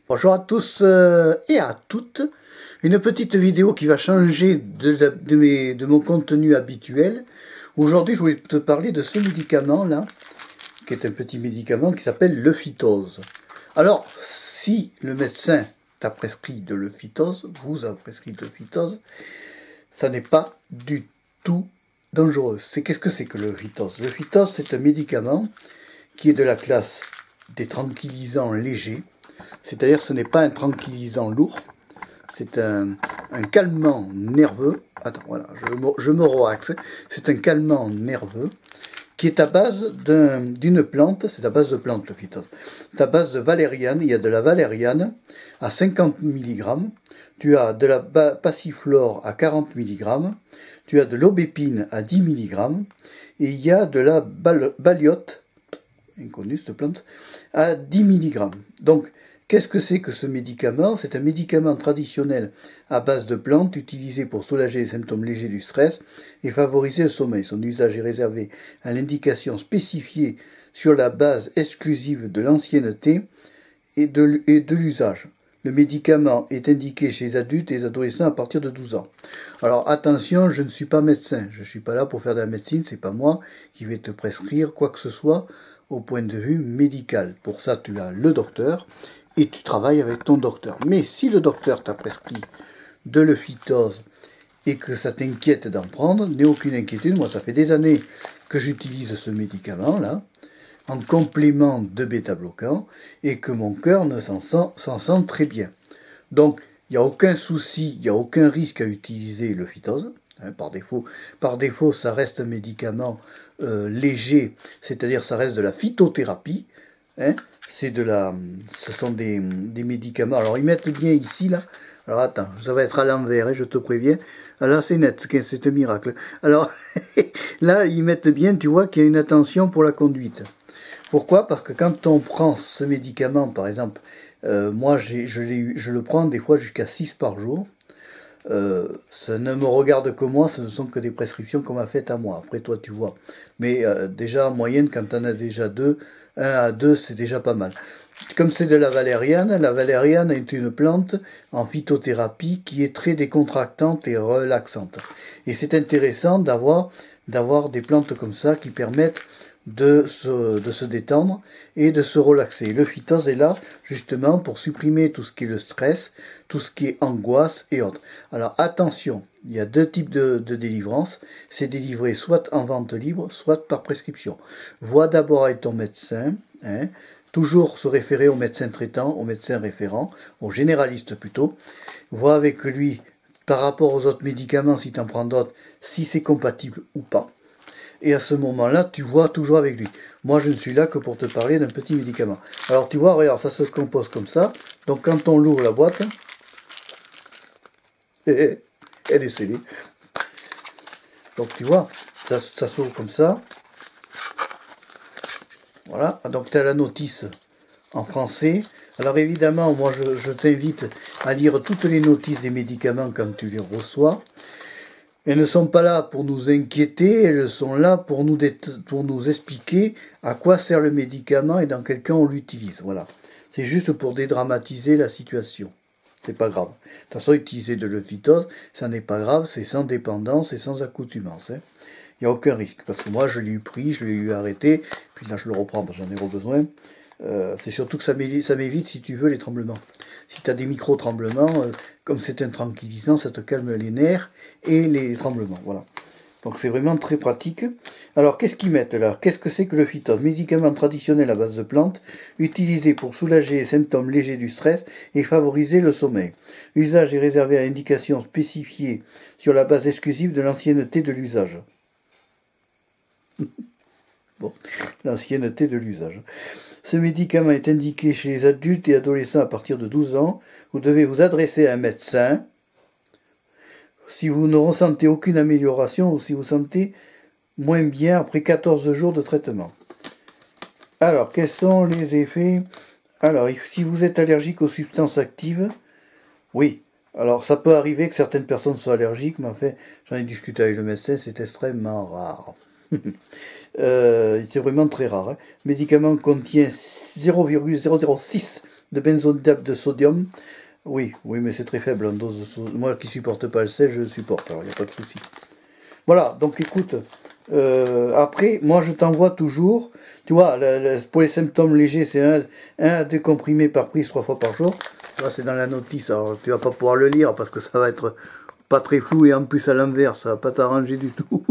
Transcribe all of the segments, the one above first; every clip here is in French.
Bonjour à tous et à toutes. Une petite vidéo qui va changer de mon contenu habituel. Aujourd'hui, je voulais te parler de ce médicament-là, qui est un petit médicament qui s'appelle le phytose. Alors, si le médecin t'a prescrit de le phytose, vous a prescrit de le phytose, ça n'est pas du tout dangereux. Qu'est-ce que c'est que le phytose? Le phytose, c'est un médicament qui est de la classe des tranquillisants légers. C'est-à-dire ce n'est pas un tranquillisant lourd, c'est un calmant nerveux. Attends, voilà, je me relaxe. C'est un calmant nerveux qui est à base d'une plante, c'est à base de plante le phytose. C'est à base de valériane, il y a de la valériane à 50 mg, tu as de la passiflore à 40 mg, tu as de l'aubépine à 10 mg, et il y a de la baliote, inconnue cette plante, à 10 mg. Donc, qu'est-ce que c'est que ce médicament? C'est un médicament traditionnel à base de plantes utilisé pour soulager les symptômes légers du stress et favoriser le sommeil. Son usage est réservé à l'indication spécifiée sur la base exclusive de l'ancienneté et de l'usage. Le médicament est indiqué chez les adultes et les adolescents à partir de 12 ans. Alors attention, je ne suis pas médecin. Je ne suis pas là pour faire de la médecine. C'est pas moi qui vais te prescrire quoi que ce soit au point de vue médical. Pour ça, tu as le docteur et tu travailles avec ton docteur. Mais si le docteur t'a prescrit de le phytose et que ça t'inquiète d'en prendre, n'aie aucune inquiétude. Moi, ça fait des années que j'utilise ce médicament-là en complément de bêta-bloquant et que mon cœur s'en sent très bien. Donc, il n'y a aucun souci, il n'y a aucun risque à utiliser le phytose. Par défaut, ça reste un médicament léger, c'est-à-dire ça reste de la phytothérapie. Ce sont des médicaments. Alors ils mettent bien ici là. Alors attends, ça va être à l'envers, je te préviens. Alors c'est net, c'est un miracle. Alors là ils mettent bien, tu vois qu'il y a une attention pour la conduite. Pourquoi? Parce que quand on prend ce médicament, par exemple, moi je le prends des fois jusqu'à 6 par jour. Ça ne me regarde que moi, ce ne sont que des prescriptions qu'on m'a faites à moi. Après toi tu vois. Mais déjà en moyenne, quand tu en as déjà 1 à 2, c'est déjà pas mal. Comme c'est de la valériane est une plante en phytothérapie qui est très décontractante et relaxante. Et c'est intéressant d'avoir des plantes comme ça qui permettent de se détendre et de se relaxer. Le phytose est là justement pour supprimer tout ce qui est le stress, tout ce qui est angoisse et autres. Alors attention, il y a 2 types de délivrance. C'est délivré soit en vente libre, soit par prescription. Vois d'abord avec ton médecin, toujours se référer au médecin traitant, au médecin référent, au généraliste plutôt. Vois avec lui par rapport aux autres médicaments, si tu en prends d'autres, si c'est compatible ou pas. Et à ce moment-là, tu vois toujours avec lui. Moi, je ne suis là que pour te parler d'un petit médicament. Alors, tu vois, regarde, ça se compose comme ça. Donc, quand on l'ouvre la boîte, elle est scellée. Donc, tu vois, ça s'ouvre comme ça. Voilà. Donc, tu as la notice en français. Alors, évidemment, moi, je t'invite à lire toutes les notices des médicaments quand tu les reçois. Elles ne sont pas là pour nous inquiéter, elles sont là pour nous expliquer à quoi sert le médicament et dans quel cas on l'utilise. Voilà. C'est juste pour dédramatiser la situation. C'est pas grave. De toute façon, utiliser de le phytose, ça n'est pas grave, c'est sans dépendance et sans accoutumance. Il n'y a aucun risque. Parce que moi, je l'ai eu pris, je l'ai eu arrêté, puis là, je le reprends parce que j'en ai besoin. C'est surtout que ça m'évite, si tu veux, les tremblements. Si tu as des micro-tremblements, comme c'est un tranquillisant, ça te calme les nerfs et les tremblements. Voilà. Donc c'est vraiment très pratique. Alors qu'est-ce qu'ils mettent là? Qu'est-ce que c'est que le phytose? Médicament traditionnel à base de plantes, utilisé pour soulager les symptômes légers du stress et favoriser le sommeil. L'usage est réservé à l'indication spécifiée sur la base exclusive de l'ancienneté de l'usage. Bon, l'ancienneté de l'usage. Ce médicament est indiqué chez les adultes et adolescents à partir de 12 ans. Vous devez vous adresser à un médecin si vous ne ressentez aucune amélioration ou si vous sentez moins bien après 14 jours de traitement. Alors, quels sont les effets? Alors, si vous êtes allergique aux substances actives, oui. Alors, ça peut arriver que certaines personnes soient allergiques, mais en fait, j'en ai discuté avec le médecin, c'est extrêmement rare. C'est vraiment très rare. Le médicament contient 0,006 de benzodiazépine de sodium. Oui, mais c'est très faible en dose de sodium. Moi qui supporte pas le sel, je le supporte, alors il n'y a pas de souci. Voilà, donc écoute, après, moi je t'envoie toujours, tu vois, pour les symptômes légers, c'est un à 2 comprimés par prise 3 fois par jour. Là, c'est dans la notice, alors tu vas pas pouvoir le lire parce que ça va être pas très flou et en plus à l'envers, ça va pas t'arranger du tout.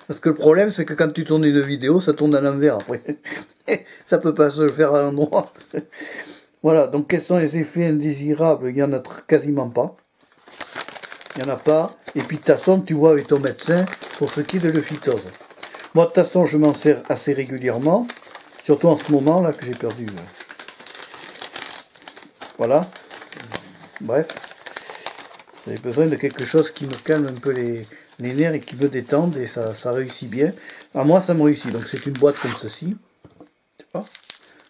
Parce que le problème, c'est que quand tu tournes une vidéo, ça tourne à l'envers après. Ça peut pas se faire à l'endroit. Voilà, donc quels sont les effets indésirables? Il n'y en a quasiment pas. Il n'y en a pas. Et puis de toute façon, tu vois avec ton médecin pour ce qui est de l'euphytose. Moi, de toute façon, je m'en sers assez régulièrement. Surtout en ce moment, là, que j'ai perdu. Voilà. Bref. J'avais besoin de quelque chose qui me calme un peu les nerfs et qui me détende. Et ça réussit bien. À moi, ça me réussit. Donc c'est une boîte comme ceci. Tu vois,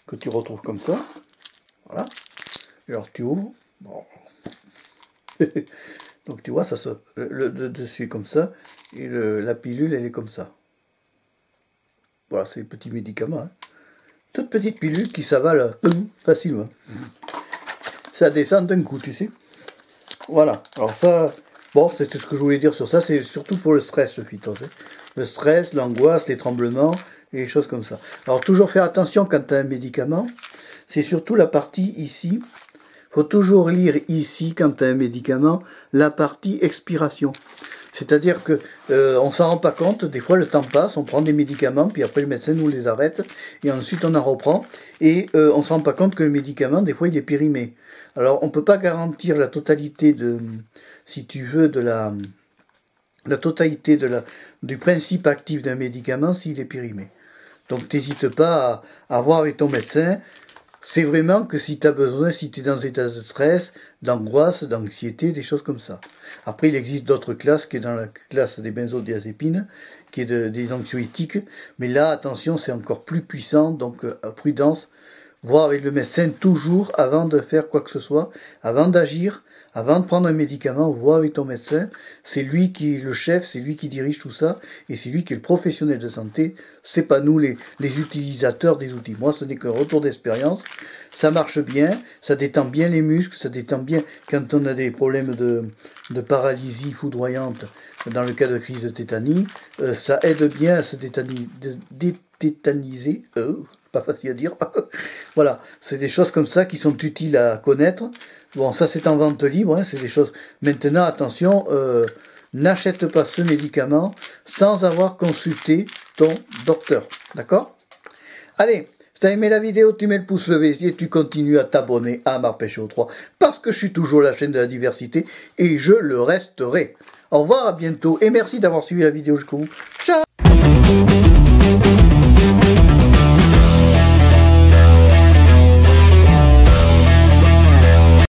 que tu retrouves comme ça. Voilà. Et alors tu ouvres. Bon. Donc tu vois, ça le dessus est comme ça, et la pilule, elle est comme ça. Voilà, c'est des petits médicaments. Hein. Toute petite pilule qui s'avale facilement. Ça descend d'un coup, tu sais. Voilà, alors ça, bon, c'est tout ce que je voulais dire sur ça, c'est surtout pour le stress, le phytose. Hein. Le stress, l'angoisse, les tremblements, et les choses comme ça. Alors toujours faire attention quand tu as un médicament, c'est surtout la partie ici. Il faut toujours lire ici, quand tu as un médicament, la partie expiration. C'est-à-dire que on s'en rend pas compte, des fois le temps passe, on prend des médicaments, puis après le médecin nous les arrête, et ensuite on en reprend, et on s'en rend pas compte que le médicament, des fois il est périmé. Alors on peut pas garantir la totalité de, si tu veux, de la totalité du principe actif d'un médicament s'il est périmé. Donc n'hésite pas à voir avec ton médecin. C'est vraiment que si tu as besoin, si tu es dans un état de stress, d'angoisse, d'anxiété, des choses comme ça. Après, il existe d'autres classes, qui est dans la classe des benzodiazépines, qui est des anxiolytiques. Mais là, attention, c'est encore plus puissant, donc prudence. Voir avec le médecin toujours avant de faire quoi que ce soit, avant d'agir, avant de prendre un médicament, voir avec ton médecin. C'est lui qui est le chef, c'est lui qui dirige tout ça, et c'est lui qui est le professionnel de santé. C'est pas nous les utilisateurs des outils. Moi, ce n'est qu'un retour d'expérience. Ça marche bien, ça détend bien les muscles, ça détend bien quand on a des problèmes de paralysie foudroyante dans le cas de crise de tétanie. Ça aide bien à se dététaniser. Pas facile à dire. Voilà, c'est des choses comme ça qui sont utiles à connaître. Bon, ça c'est en vente libre, hein, c'est des choses. Maintenant, attention, n'achète pas ce médicament sans avoir consulté ton docteur. D'accord? Allez, si tu as aimé la vidéo, tu mets le pouce levé et tu continues à t'abonner à Marpécho 3 parce que je suis toujours la chaîne de la diversité et je le resterai. Au revoir, à bientôt et merci d'avoir suivi la vidéo jusqu'au bout. Ciao!